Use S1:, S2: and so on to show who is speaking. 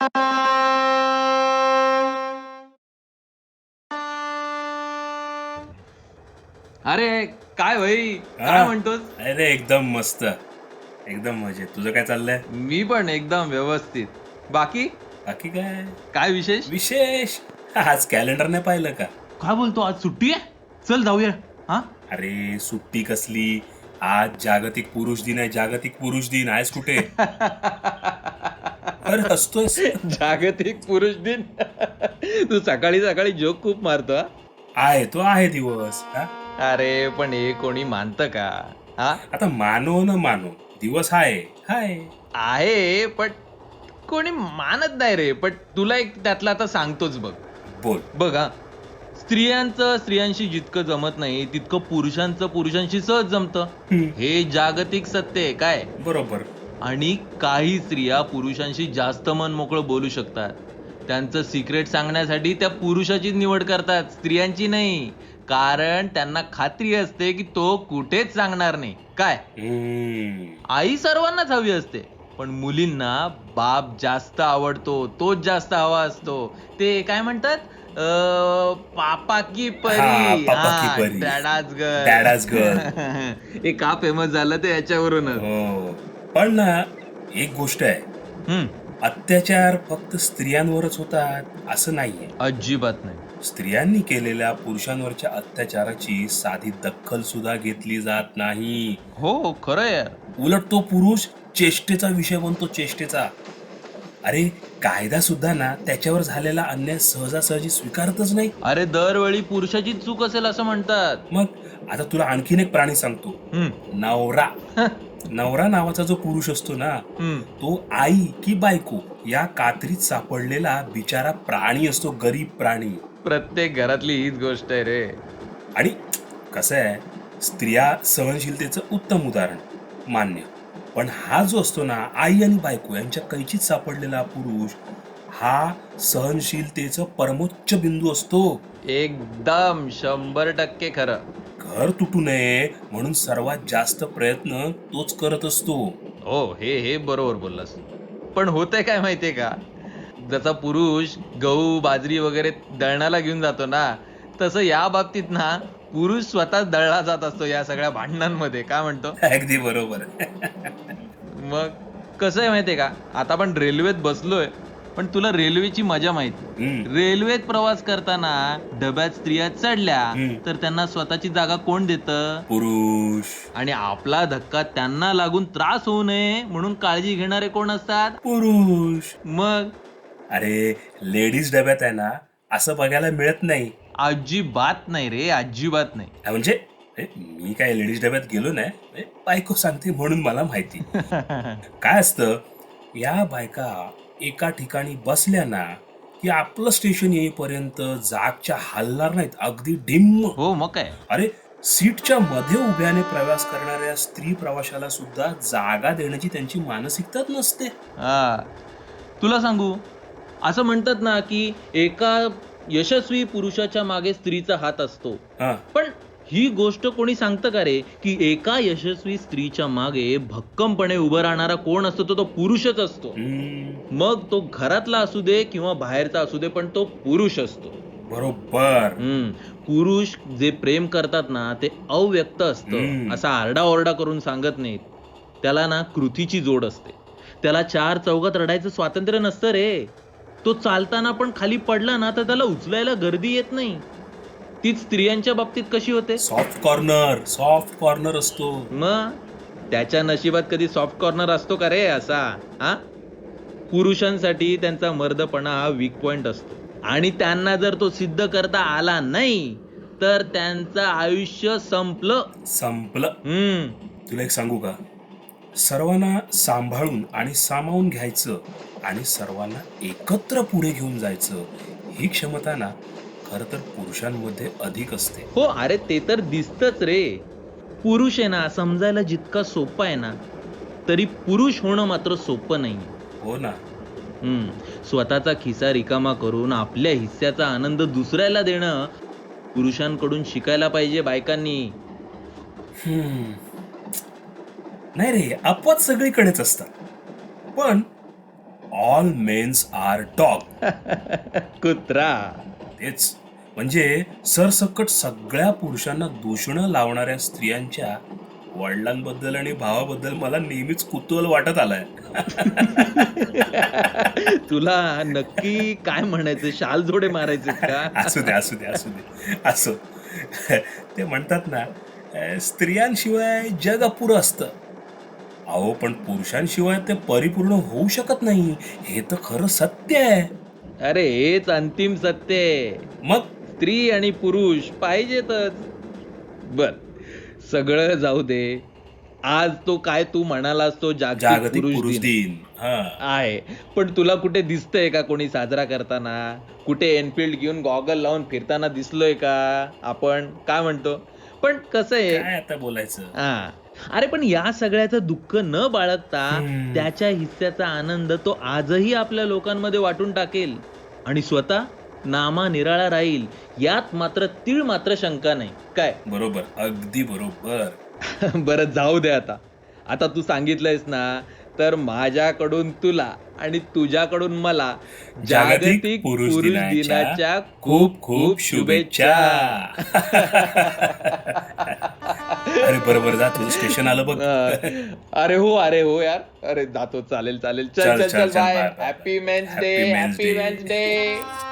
S1: अरे काय भाई,
S2: हा.
S1: काय म्हणतोस?
S2: अरे एकदम मस्त, एकदम मजेत. तुझं काय चाललंय?
S1: मी पण एकदम व्यवस्थित. बाकी
S2: बाकी काय
S1: काय विशेष?
S2: विशेष? आज कॅलेंडर नाही पाहिलं का?
S1: काय बोलतो, आज सुट्टी आहे? चल जाऊया. हा
S2: अरे सुट्टी कसली, आज जागतिक पुरुष दिन आहे. जागतिक पुरुष दिन आहेस कुठे? अरे हसतोयस.
S1: जागतिक पुरुष दिन. तू सकाळी सकाळी जोक खूप मारतो हा?
S2: आहे तो आहे दिवस हा.
S1: अरे पण हे कोणी मानतं का? हा
S2: आता मानो न मानो, दिवस आहे हाय.
S1: आहे पण कोणी मानत नाही रे. पण तुला एक त्यातला आता सांगतोच बघ.
S2: बोल.
S1: बघ हा, स्त्रियांचं स्त्रियांशी जितकं जमत नाही तितकं पुरुषांचं पुरुषांशी सहज जमतं.
S2: हम्म,
S1: हे जागतिक सत्य आहे काय.
S2: बरोबर.
S1: आणि काही स्त्रिया पुरुषांशी जास्त मन मोकळं बोलू शकतात. त्यांचं सिक्रेट सांगण्यासाठी त्या पुरुषाचीच निवड करतात, स्त्रियांची नाही. कारण त्यांना खात्री असते की तो कुठेच सांगणार नाही काय.
S2: हम्म,
S1: आई सर्वांनाच हवी असते, पण मुलींना बाप जास्त आवडतो, तोच जास्त हवा असतो. ते काय म्हणतात, पापा की
S2: हा,
S1: परी.
S2: पापा की
S1: हा,
S2: परी.
S1: डॅडाज
S2: डॅडाज गर्ल.
S1: गर्ल. हे का फेमस झालं ते याच्यावरूनच.
S2: हो, पण ना एक गोष्ट आहे,
S1: हम्म.
S2: अत्याचार फक्त स्त्रियांवरच होतात असं नाहीये.
S1: अजिबात नाही.
S2: स्त्रियांनी केलेल्या पुरुषांवरच्या अत्याचाराची साधी दखल सुद्धा घेतली जात नाही.
S1: हो खरं यार.
S2: उलट तो पुरुष चेष्टेचा विषय बनतो, चेष्टेचा. अरे कायदा सुद्धा ना त्याच्यावर झालेला अन्याय सहजासहजी स्वीकारतच नाही.
S1: अरे दरवेळी पुरुषाची चूक असेल असं म्हणतात.
S2: मग आता तुला आणखीन एक प्राणी सांगतो.
S1: हम्म.
S2: नवरा. नवरा नावाचा जो पुरुष असतो ना,
S1: हम्म.
S2: तो आई की बायको या कात्रीत सापडलेला बिचारा प्राणी असतो, गरीब प्राणी.
S1: प्रत्येक घरातली हीच गोष्ट आहे रे.
S2: आणि कसं आहे, स्त्रिया सहनशीलतेचं उत्तम उदाहरण मान्य. पण हा जो असतो ना, आई आणि बायको यांच्या कैचीत सापडलेला पुरुष, हा सहनशीलतेचं परमोच्च बिंदू असतो.
S1: एकदम 100% खरं.
S2: घर तुटू नये म्हणून सर्वात जास्त प्रयत्न तोच करत असतो.
S1: हो, हे बरोबर बोललास. पण होतंय काय माहितीये का, जसा पुरुष गहू बाजरी वगैरे दळणाला घेऊन जातो ना, तसं या बाबतीत ना पुरुष स्वतः दळला जात असतो या सगळ्या भांडणांमध्ये. काय म्हणतो?
S2: अगदी बरोबर.
S1: मग कसं आहे माहितीये का, आता आपण रेल्वेत बसलोय, पण तुला रेल्वेची मजा माहिती.
S2: हम्म,
S1: रेल्वेत प्रवास करताना डब्यात स्त्रिया चढल्या
S2: हम्म.
S1: तर त्यांना स्वतःची जागा कोण देतं?
S2: पुरुष.
S1: आणि आपला धक्का त्यांना लागून त्रास होऊ नये म्हणून काळजी घेणारे कोण असतात?
S2: पुरुष.
S1: मग
S2: अरे लेडीज डब्यात आहे ना, असं बघायला मिळत नाही.
S1: अजिबात नाही रे, अजिबात नाही.
S2: म्हणजे मी काय लेडीज डब्यात गेलो नाही, बायको सांगते म्हणून मला माहिती. काय असतं, या बायका एका ठिकाणी बसल्या ना की आपलं स्टेशन येईपर्यंत जागच्या हलणार नाहीत, अगदी डिम्म.
S1: हो मग काय.
S2: अरे सीटच्या मध्ये उभ्याने प्रवास करणाऱ्या स्त्री प्रवाशाला सुद्धा जागा देण्याची त्यांची मानसिकताच नसते.
S1: हा, तुला सांगू, असं म्हणतात ना की एका यशस्वी पुरुषाच्या मागे स्त्रीचा हात असतो.
S2: हा,
S1: पण ही गोष्ट कोणी सांगतं का रे, की एका यशस्वी स्त्रीच्या मागे भक्कमपणे उभं राहणारा कोण असतो? तो पुरुषच असतो.
S2: हम्म,
S1: मग तो घरातला असू दे किंवा बाहेरचा असू दे, पण तो पुरुष असतो.
S2: बरोबर.
S1: पुरुष जे प्रेम करतात ना ते अव्यक्त असतं, असा आरडाओरडा करून सांगत नाहीत. त्याला ना कृतीची जोड असते. त्याला चार चौघात रडायचं स्वातंत्र्य नसतं रे. तो चालताना पण खाली पडला ना तर त्याला उचलायला गर्दी येत नाही. तीच स्त्रियांच्या बाबतीत कशी होते?
S2: सॉफ्ट कॉर्नर, सॉफ्ट कॉर्नर असतो.
S1: मग त्याच्या नशिबात कधी सॉफ्ट कॉर्नर असतो का रे असा? हा, पुरुषांसाठी त्यांचा मर्दपणा हा वीक पॉइंट असतो. आणि त्यांना जर तो सिद्ध करता आला नाही तर त्यांचं आयुष्य संपलं. तुला
S2: एक सांगू का, सर्वांना सांभाळून आणि सामावून घ्यायचं आणि सर्वांना एकत्र पुढे घेऊन जायचं, ही क्षमता ना खर तर पुरुषांमध्ये अधिक असते.
S1: हो, अरे ते तर दिसतच रे. पुरुष आहे ना समजायला जितका सोपा आहे ना, तरी पुरुष होणं मात्र सोपं नाही.
S2: हो ना.
S1: स्वतःचा खिसा रिकामा करून आपल्या हिस्स्याचा आनंद दुसऱ्याला देणं पुरुषांकडून शिकायला पाहिजे बायकांनी.
S2: नाही रे, अपवाद सगळीकडेच असतात, पण ऑल मेन्स आर डॉग.
S1: कुत्रा.
S2: तेच म्हणजे सरसकट सगळ्या पुरुषांना दूषणं लावणाऱ्या स्त्रियांच्या वडिलांबद्दल आणि भावाबद्दल मला नेहमीच कुतूहल वाटत आलंय.
S1: तुला नक्की काय म्हणायचं, शाल जोडे मारायचे का?
S2: असू दे असू दे असू दे असो. ते म्हणतात ना, स्त्रियांशिवाय जग अपुरं असतं. अहो पण पुरुषांशिवाय ते परिपूर्ण होऊ शकत नाही, हे तर खरं सत्य आहे.
S1: अरे हेच अंतिम सत्य आहे.
S2: मग
S1: स्त्री आणि पुरुष पाहिजेतच. बर, सगळं जाऊ दे. आज तो काय तू म्हणालास तो जागतिक
S2: जागतिक
S1: पुरुष
S2: पुरुष
S1: दिन
S2: दिन हा.
S1: आहे. पण तुला कुठे दिसतंय का कोणी साजरा करताना? कुठे एनफिल्ड घेऊन गॉगल लावून फिरताना दिसलोय का आपण? काय म्हणतो? पण कसं आहे,
S2: काय आता बोलायचं.
S1: हा, अरे पण या सगळ्याचं दुःख न बाळगता
S2: हम्म.
S1: त्याच्या हिस्स्याचा आनंद तो आजही आपल्या लोकांमध्ये वाटून टाकेल आणि स्वतः नामा निराळा राहील, यात मात्र तीळ मात्र शंका नाही. काय?
S2: बरोबर, अगदी बरोबर.
S1: बरं जाऊ दे आता. आता तू सांगितलंयस ना, तर माझ्याकडून तुला आणि तुझ्याकडून मला
S2: जागतिक पुरुष दिनाच्या खूप खूप शुभेच्छा. अरे बरोबर, जा तुझं स्टेशन आलं बघ.
S1: अरे हो, अरे हो यार. अरे जातो. चालेल चालेल. चल
S2: चल,
S1: चल
S2: चल,
S1: चल.
S2: चल,
S1: bye.
S2: bye, bye.
S1: Happy men's day.
S2: Happy Men's
S1: happy
S2: Day.
S1: Men's day.